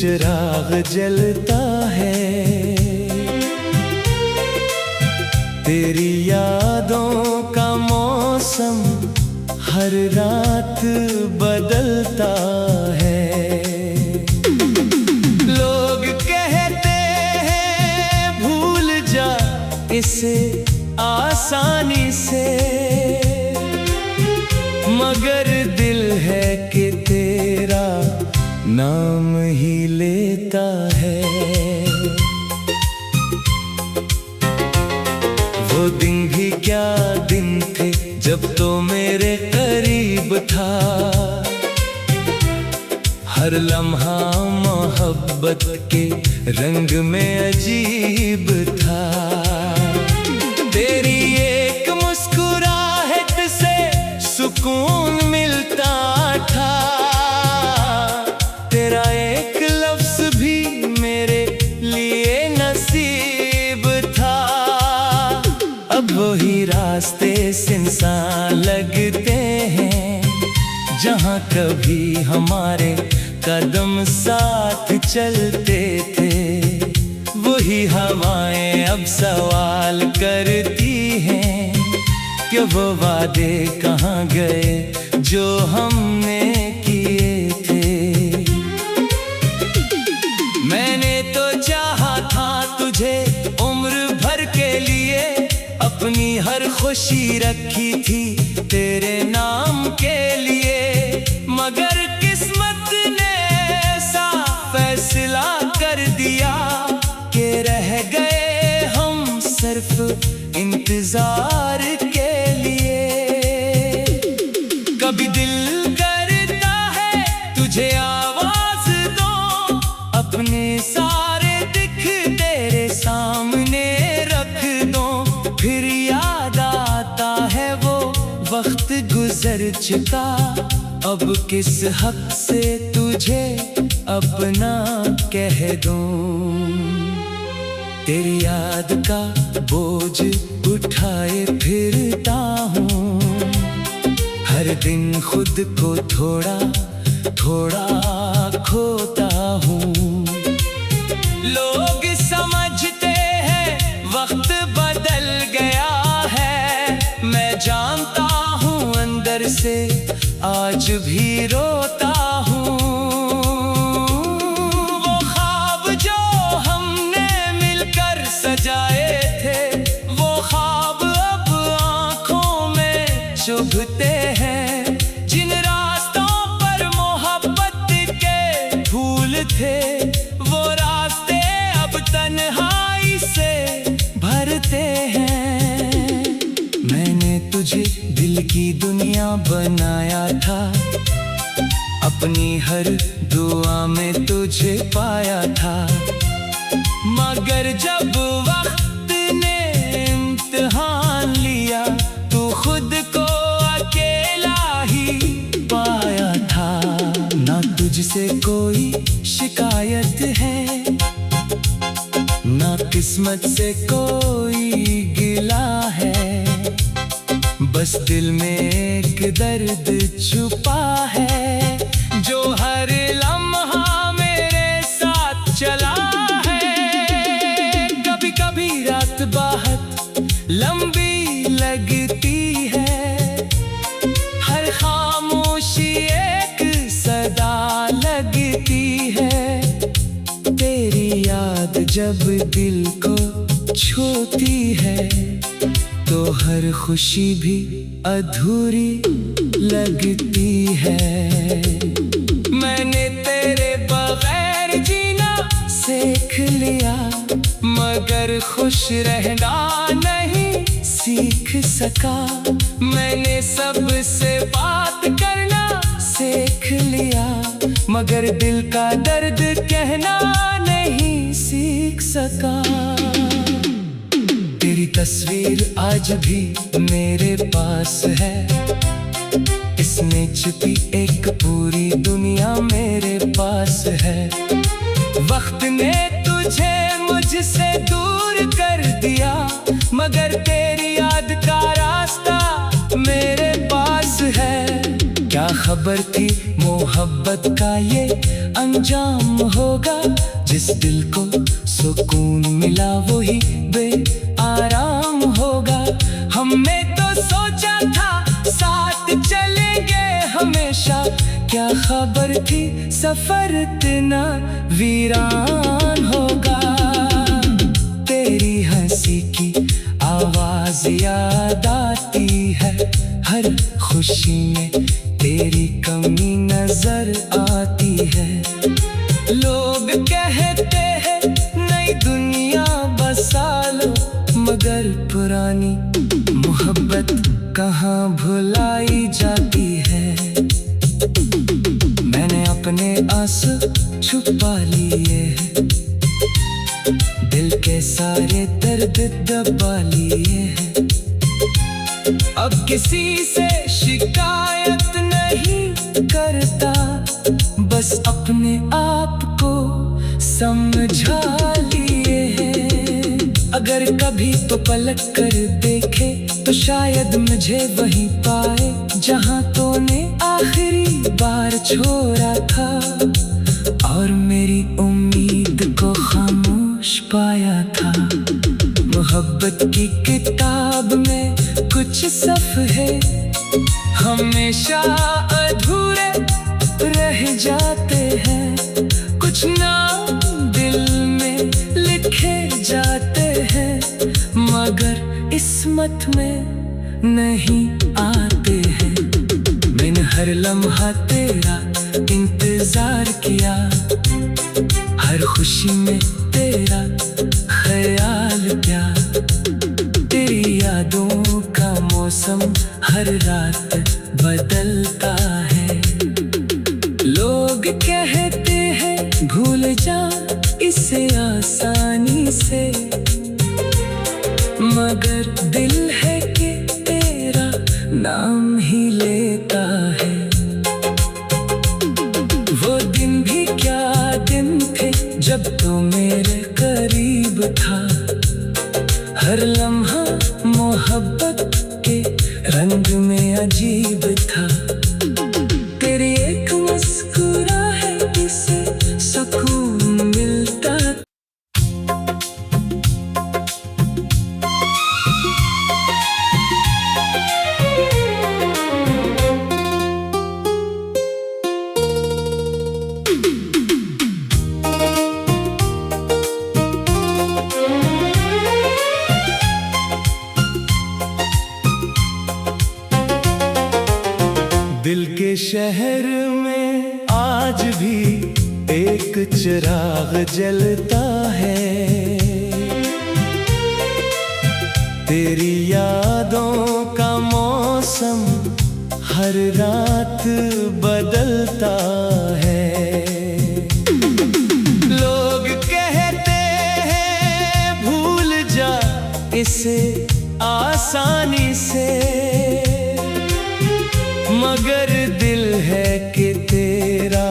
चिराग जलता है, तेरी यादों का मौसम हर रात बदलता है। लोग कहते हैं भूल जा इसे आसानी से, मगर दिल है कि तेरा नाम ही लेता है। वो दिन भी क्या दिन थे जब तो मेरे करीब था, हर लम्हा मोहब्बत के रंग में अजीब था। तेरी एक मुस्कुराहट से सुकून मिलता था, तेरा एक लफ्ज भी मेरे लिए नसीब था। अब वही रास्ते सुनसान लगते हैं जहाँ कभी हमारे कदम साथ चलते थे। वही हवाएं अब सवाल करती हैं कि वो वादे कहाँ गए जो हमने किए थे। मैंने तो चाहा था तुझे उम्र भर के लिए, अपनी हर खुशी रखी थी तेरे नाम के लिए, मगर किस्मत ने ऐसा फैसला कर दिया कि रह गए हम सिर्फ इंतजार के लिए। कभी दिल करता है तुझे आवाज दो, अपने सारे दिख तेरे सामने रख दो, फिर याद आता है वो वक्त गुजर चुका, अब किस हक से तुझे अपना कह दूं। तेरी याद का बोझ उठाए फिरता हूँ, हर दिन खुद को थोड़ा थोड़ा खोता हूँ। लोग समझते हैं वक्त बदल गया है, मैं जानता हूँ अंदर से आज भी रोता हूँ। वो ख्वाब जो हमने मिलकर सजाए थे, वो ख्वाब अब आँखों में चुभते हैं। जिन रास्तों पर मोहब्बत के फूल थे, वो रास्ते अब तन्हाई से भरते हैं। मैंने तुझे दिल की दुनिया बनाया था, अपनी हर दुआ में तुझे पाया था, मगर जब वक्त ने इम्तिहान लिया तो खुद को अकेला ही पाया था। ना तुझसे कोई शिकायत है, ना किस्मत से कोई गिला है, बस दिल में एक दर्द छुपा है जो हर लम्हा मेरे साथ चला है। कभी कभी रात बहुत लंबी लगती है, हर खामोशी एक सदा लगती है। तेरी याद जब दिल को छूती है तो हर खुशी भी अधूरी लगती है। मैंने तेरे बगैर जीना सीख लिया, मगर खुश रहना नहीं सीख सका। मैंने सबसे बात करना सीख लिया, मगर दिल का दर्द कहना नहीं सीख सका। तेरी तस्वीर आज भी मेरे पास है, इसमें छुपी एक पूरी दुनिया मेरे पास है। वक्त ने तुझे मुझसे दूर कर दिया, मगर तेरी याद का रास्ता मेरे पास है। क्या खबर थी मोहब्बत का ये अंजाम होगा। जिस दिल को सुकून मिला वही बेआराम होगा। हमने तो सोचा था साथ चलेंगे हमेशा, क्या खबर थी सफर इतना वीरान होगा। तेरी हंसी की आवाज याद आती है, हर खुशी में तेरी कमी नजर आती है। लोग कहते हैं नई दुनिया बसा लो, मगर पुरानी मोहब्बत कहाँ भुलाई जाती है। मैंने अपने आंसू छुपा लिए हैं, दिल के सारे दर्द दबा लिए हैं। अब किसी से शिकायत नहीं करता, बस अपने आप को समझा लिए हैं। अगर कभी तो पलट कर देखे तो शायद मुझे वही पाए, जहां तूने आखिरी बार छोड़ा था। और मेरी उम्मीद को खामोश पाया था। मोहब्बत की किताब में कुछ सफ़हे हमेशा अधूरे रह जाते हैं। कुछ नाम दिल में लिखे जाते हैं, मगर किस्मत में नहीं आते हैं। मैंने हर लम्हा तेरा इंतजार किया, हर खुशी में तेरा ख्याल किया। तेरी यादों का मौसम हर रात बदलता है। लोग कहते हैं भूल जा इसे आसानी से, मगर दिल है कि तेरा नाम ही लेता है। वो दिन भी क्या दिन थे जब तो मेरे करीब था। हर लम्हा मोहब्बत के रंग में अजीब था। तेरी एक मुस्कुराहट से सुकून मिलता। दिल के शहर में आज भी एक चिराग जलता है। तेरी यादों का मौसम हर रात बदलता है। लोग कहते हैं भूल जा इसे आसानी से, मगर दिल है कि तेरा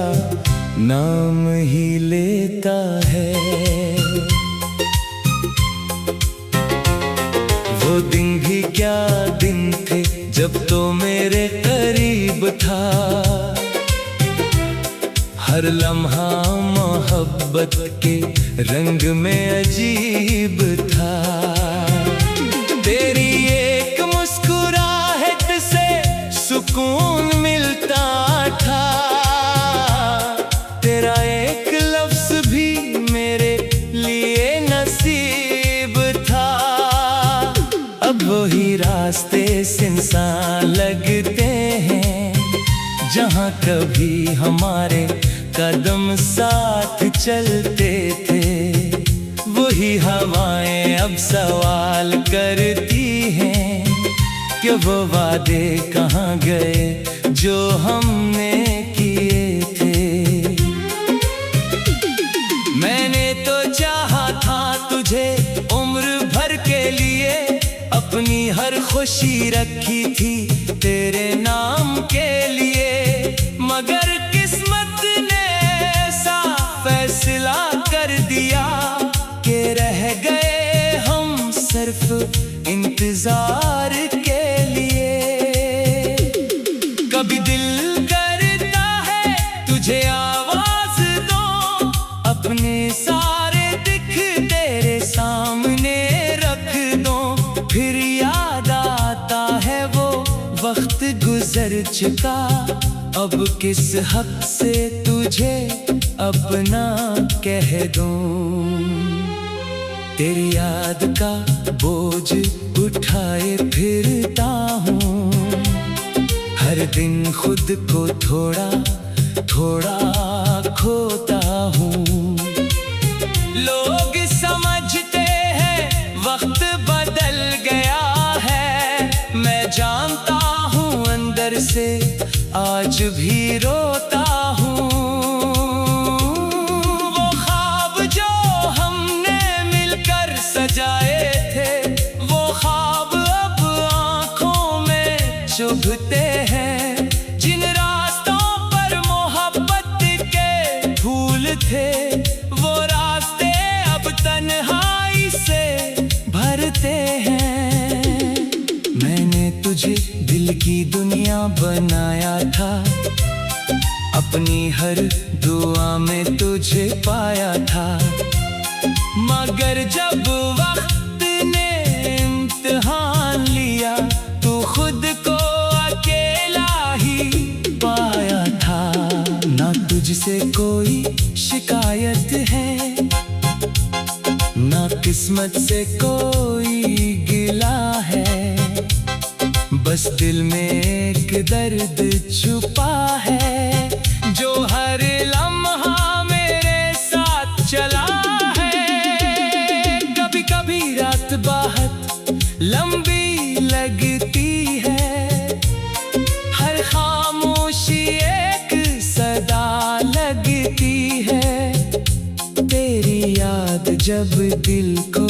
नाम ही लेता है। वो दिन भी क्या दिन थे जब तो मेरे करीब था। हर लम्हा मोहब्बत के रंग में अजीब था। तेरी एक मुस्कुराहट से सुकून मिलता था। तेरा एक लफ्ज भी मेरे लिए नसीब था। अब वही रास्ते सुनसान लगते हैं, जहाँ कभी हमारे कदम साथ चलते थे। वही हवाएं अब सवाल करती हैं कि वो वादे कहाँ गए जो हमने किए थे। मैंने तो चाहा था तुझे उम्र भर के लिए, अपनी हर खुशी रखी थी तेरे नाम के लिए। मगर किस्मत ने ऐसा फैसला कर दिया कि रह गए हम सिर्फ इंतजार के लिए। कभी दिल करता है चुका, अब किस हक से तुझे अपना कह दूं। तेरी याद का बोझ उठाए फिरता हूँ, हर दिन खुद को थोड़ा थोड़ा खोता हूँ। लोग समझते हैं वक्त बदल गया है, मैं जानता हूँ अंदर से आज भी रोता हूँ। वो ख्वाब जो हमने मिलकर सजाए थे, वो ख्वाब अब आँखों में चुभते हैं। जिन रास्तों पर मोहब्बत के फूल थे, वो रास्ते अब तन्हाई से भरते हैं। मैंने तुझे दिल की दुनिया बनाया था, अपनी हर दुआ में तुझे पाया था, मगर जब वक्त ने इम्तिहान लिया तो खुद को अकेला ही पाया था। ना तुझसे कोई शिकायत है, ना किस्मत से कोई गिला है, बस दिल में एक दर्द छुपा है जो हर लम्हा मेरे साथ चला है। कभी कभी रात बहुत लंबी लगती है, हर खामोशी एक सदा लगती है। तेरी याद जब दिल को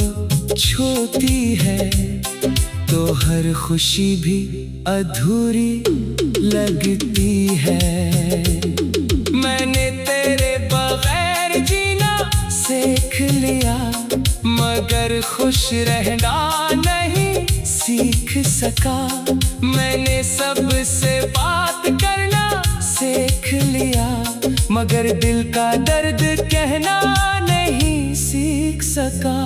छूती है तो हर खुशी भी अधूरी लगती है। मैंने तेरे बगैर जीना सीख लिया, मगर खुश रहना नहीं सीख सका। मैंने सबसे बात करना सीख लिया, मगर दिल का दर्द कहना नहीं सीख सका।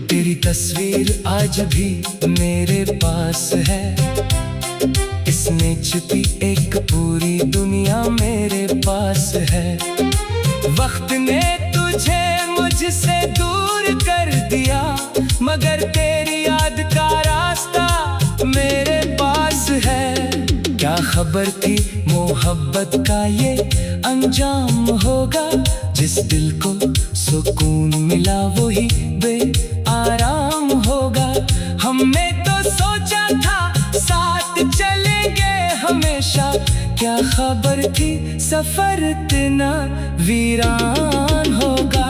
तेरी तस्वीर आज भी मेरे पास है, इसमें छिपी एक पूरी दुनिया मेरे पास है। वक्त ने तुझे मुझसे दूर कर दिया, मगर तेरी याद का रास्ता मेरे पास है। क्या खबर थी मोहब्बत का ये अंजाम होगा, जिस दिल को सुकून मिला वही बेआराम होगा। हमने तो सोचा था साथ चलेंगे हमेशा, क्या खबर थी सफर इतना वीरान होगा।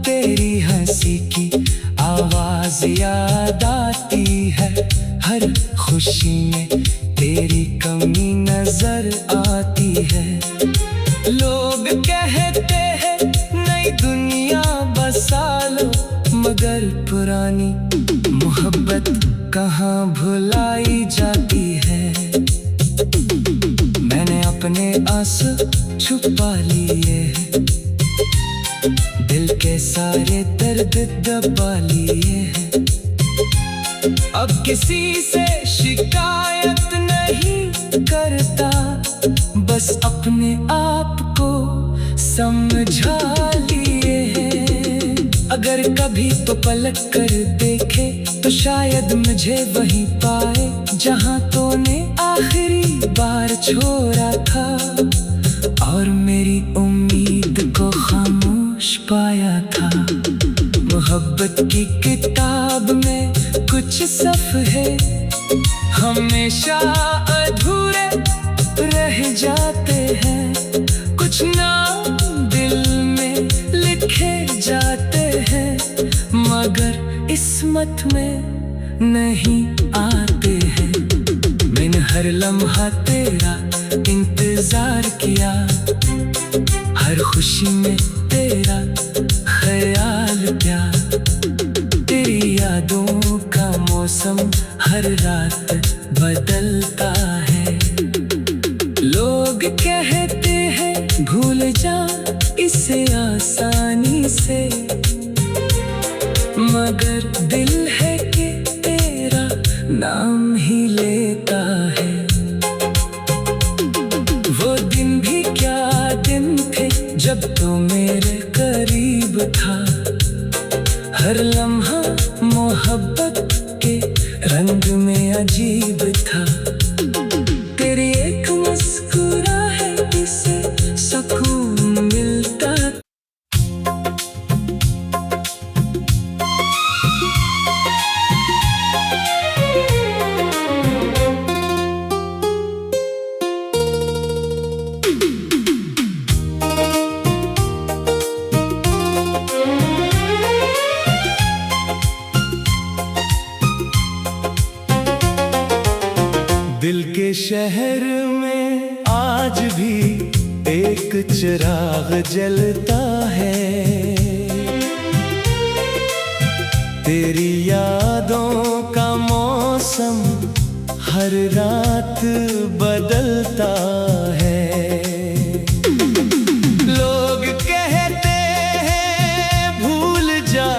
तेरी हंसी की आवाज याद आती है, हर खुशी में तेरी कमी नजर आती है। लोग कहते हैं नई दुनिया बसा लो, मगर पुरानी मोहब्बत कहाँ भुलाई जाती है। मैंने अपने आंसू छुपा लिए, दिल के सारे दर्द दबा लिए हैं। अब किसी से शिकायत नहीं करता, बस अपने आप को समझा लिए हैं। अगर कभी तो पलट कर देखे तो शायद मुझे वहीं पाए, जहां तूने आखिरी बार छोड़ा था, और मेरी उम्मीद को खामोश पाया था। मोहब्बत की किताब में कुछ सफ़े हमेशा अधूरे रह जाते हैं, कुछ नाम दिल में लिखे जाते हैं, मगर किस्मत में नहीं आते हैं। मैंने हर लम्हा तेरा इंतजार किया, हर खुशी में तेरा ख्याल किया। तेरी यादों का मौसम हर रात बदलता है। लोग कहते हैं भूल जा इसे आसानी से, मगर दिल है कि तेरा नाम ही लेता करीब था, हर लम्हा मोहब्बत के रंग में अजीब था। तेरी एक मुस्कुराहट से सुकून मिलता। दिल के शहर में आज भी एक चिराग जलता है, तेरी यादों का मौसम हर रात बदलता है। लोग कहते हैं भूल जा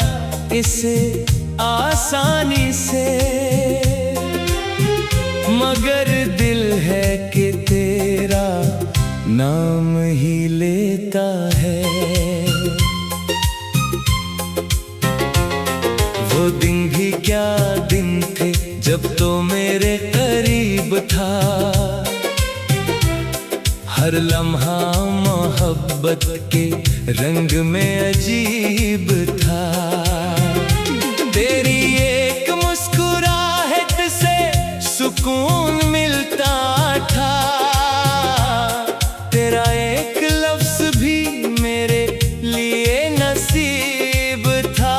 इसे आसानी से, मगर दिल है कि तेरा नाम ही लेता है। वो दिन भी क्या दिन थे जब तो मेरे करीब था, हर लम्हा मोहब्बत के रंग में अजीब था। तेरी एक मुस्कुराहट से सुकून मिलता था, तेरा एक लफ्ज भी मेरे लिए नसीब था।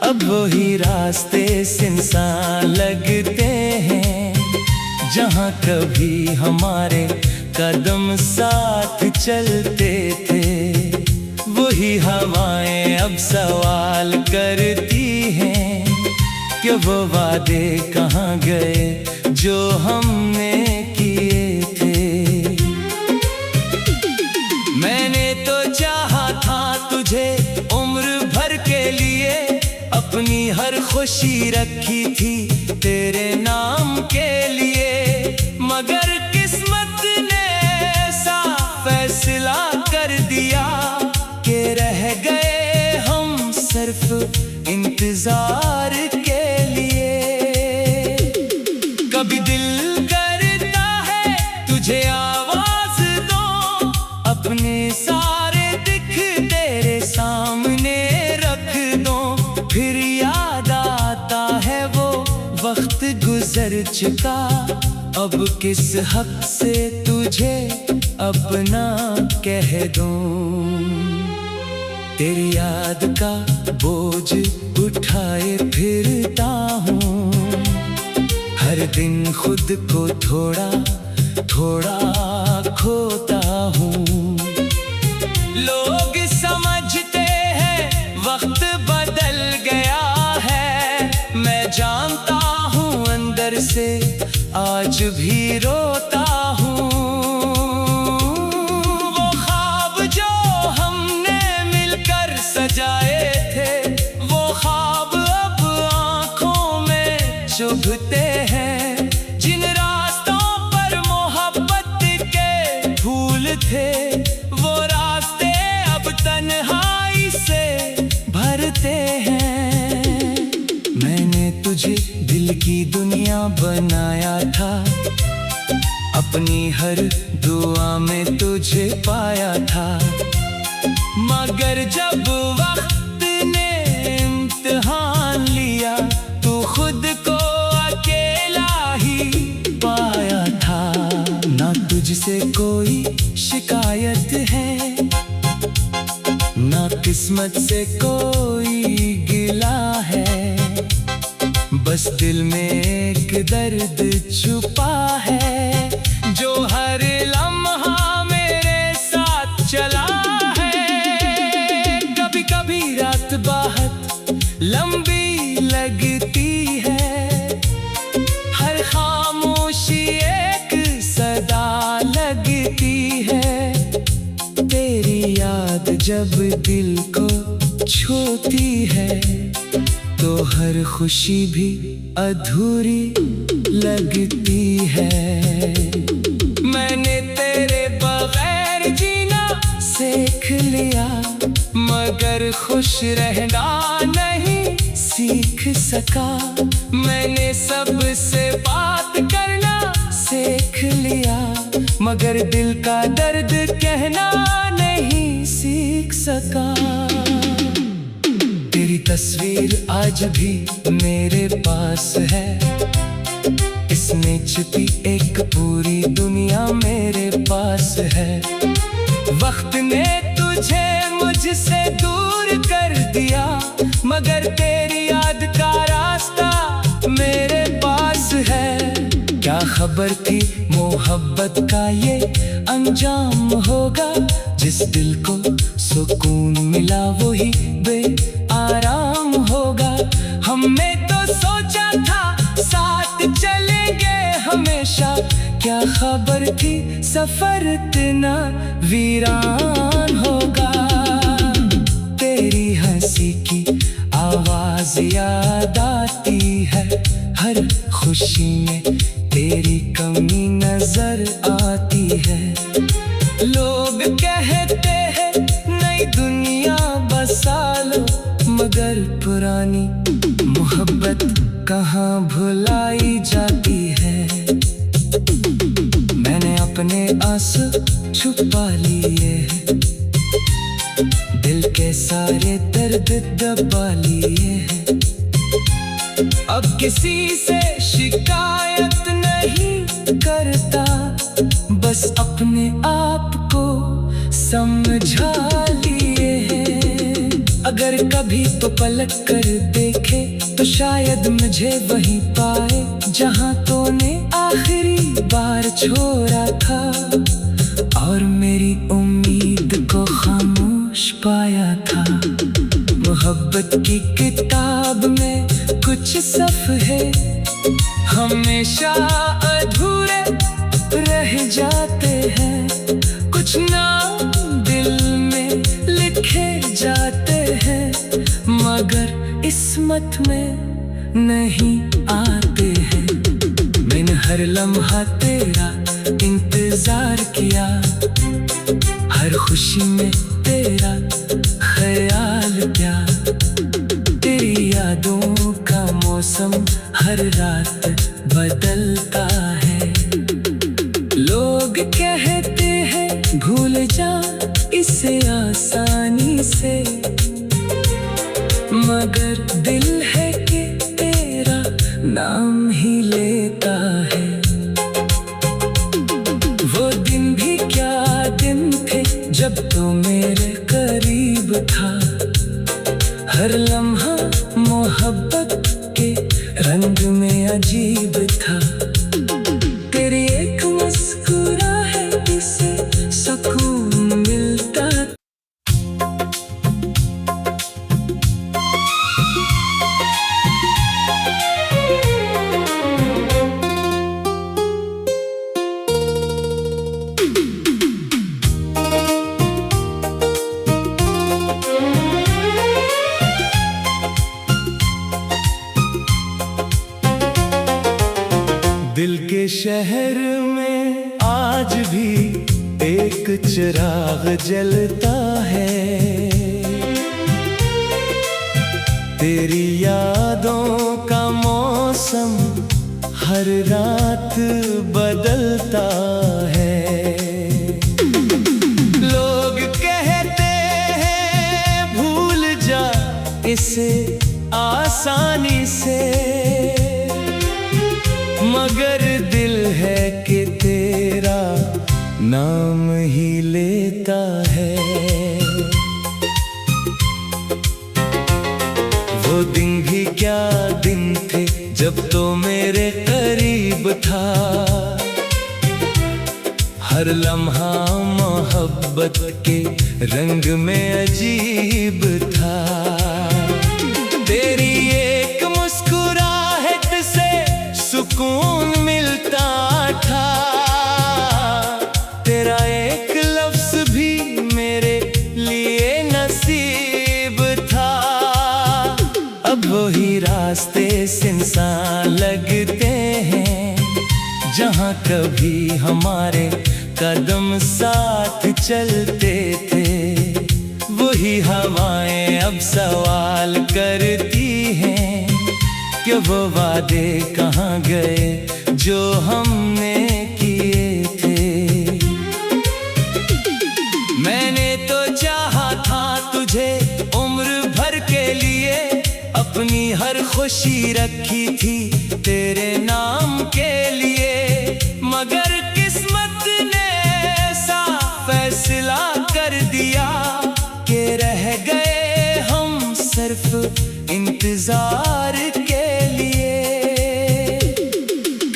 अब वही रास्ते सुनसान लगते हैं जहाँ कभी हमारे कदम साथ चलते थे। वही हवाएं अब सवाल करती हैं कि वो वादे कहाँ गए जो हमने किए थे। मैंने तो चाहा था तुझे उम्र भर के लिए, अपनी हर खुशी रखी थी तेरे नाम के लिए, मगर किस्मत ने ऐसा फैसला कर दिया कि रह गए हम सिर्फ इंतजार के लिए। कभी दिल करता है तुझे आवाज दो, अपने सारे दिख तेरे सामने रख दो, फिर याद आता है वो वक्त गुजर चुका, अब किस हक से तुझे अपना कह दूं। तेरी याद का बोझ उठाए फिरता हूँ, हर दिन खुद को थोड़ा थोड़ा खोता हूँ। लोग समझते हैं वक्त बदल गया है, मैं जानता हूँ अंदर से आज भी रोता हूँ। वो ख्वाब जो हमने मिलकर सजाए थे, वो ख्वाब अब आँखों में चुभते हैं। जिन रास्तों पर मोहब्बत के फूल थे, वो रास्ते अब तन्हाई से भरते हैं। मैंने तुझे दिल की दुनिया बनाया था, अपनी हर दुआ में तुझे पाया था, मगर जब वक्त ने इम्तिहान लिया तो खुद को अकेला ही पाया था। ना तुझसे कोई शिकायत है, ना किस्मत से कोई गिला है, बस दिल में एक दर्द छुपा है जो हर लम्हा मेरे साथ चला है। कभी कभी रात बहुत लंबी लगती है, हर खामोशी एक सदा लगती है। तेरी याद जब दिल को छूती है तो हर खुशी भी अधूरी लगती है। मैंने तेरे बगैर जीना सीख लिया, मगर खुश रहना नहीं सीख सका। मैंने सबसे बात करना सीख लिया, मगर दिल का दर्द कहना नहीं सीख सका। तेरी तस्वीर आज भी मेरे पास है, इसमें छिपी एक पूरी दुनिया मेरे पास है। वक्त ने तुझे मुझसे दूर कर दिया, मगर तेरी याद का रास्ता मेरे पास है। क्या खबर थी मोहब्बत का ये अंजाम होगा, जिस दिल को सुकून मिला वही बेआराम होगा। हमने तो सोचा था साथ चलेंगे हमेशा, क्या खबर थी सफर इतना वीरान होगा। तेरी हंसी की आवाज याद आती है, हर खुशी में तेरी कमी नजर आती है। लोग कहते हैं नई दुनिया बसा लो, मगर पुरानी मोहब्बत कहाँ भुलाई जाती है। मैंने अपने आंसू छुपा लिए, दिल के सारे दर्द दबा लिए। अब किसी से शिकायत नहीं करता, बस अपने आप को समझा लिए हैं। अगर कभी तो पलट कर देखे तो शायद मुझे वहीं पाए, जहां तूने आखिरी बार छोड़ा था, और मेरी उम्मीद को खामोश पाया था। मोहब्बत की किताब में कुछ सफ़हे हमेशा अधूरे रह जाते हैं, कुछ नाम दिल में लिखे जाते हैं, मगर किस्मत में नहीं आते हैं। मैंने हर लम्हा तेरा इंतजार किया, हर खुशी में तेरा ख्याल किया। तेरी यादों का मौसम हर रात बदलता है। लोग कहते हैं भूल जा इसे आसानी से, मगर दिल है कि तेरा नाम ही लेता है। वो दिन भी क्या दिन थे जब तो मेरे करीब था, हर लम्हा मोहब्बत के रंग में अजीब था। तेरी एक मुस्कुराहट से सुकून मिलता। दिल के शहर में आज भी एक चिराग जलता है, तेरी यादों का मौसम हर रात बदलता है। लोग कहते हैं भूल जा इसे आसानी से, मगर दिल है कि तेरा नाम ही लेता है। वो दिन भी क्या दिन थे जब तो मेरे करीब था, हर लम्हा मोहब्बत के रंग में अजीब था। तेरी एक मुस्कुराहट से सुकून मिलता था, तेरा एक लफ्ज भी मेरे लिए नसीब था। अब वही रास्ते सुनसान लगते हैं, जहाँ कभी हमारे कदम साथ चलते थे। ही हवाएं अब सवाल करती हैं कि वो वादे कहाँ गए जो हमने किए थे। मैंने तो चाहा था तुझे उम्र भर के लिए, अपनी हर खुशी रखी थी तेरे नाम के लिए, मगर किस्मत ने ऐसा फैसला कर दिया कि रह गए हम सिर्फ इंतजार के लिए।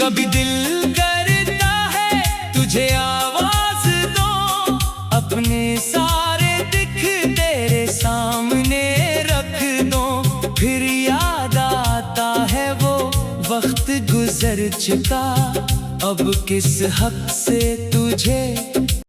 कभी दिल करता है तुझे आवाज दूं, अपने सारे दिख तेरे सामने रख दूं, फिर याद आता है वो वक्त गुजर चुका, अब किस हक से तुझे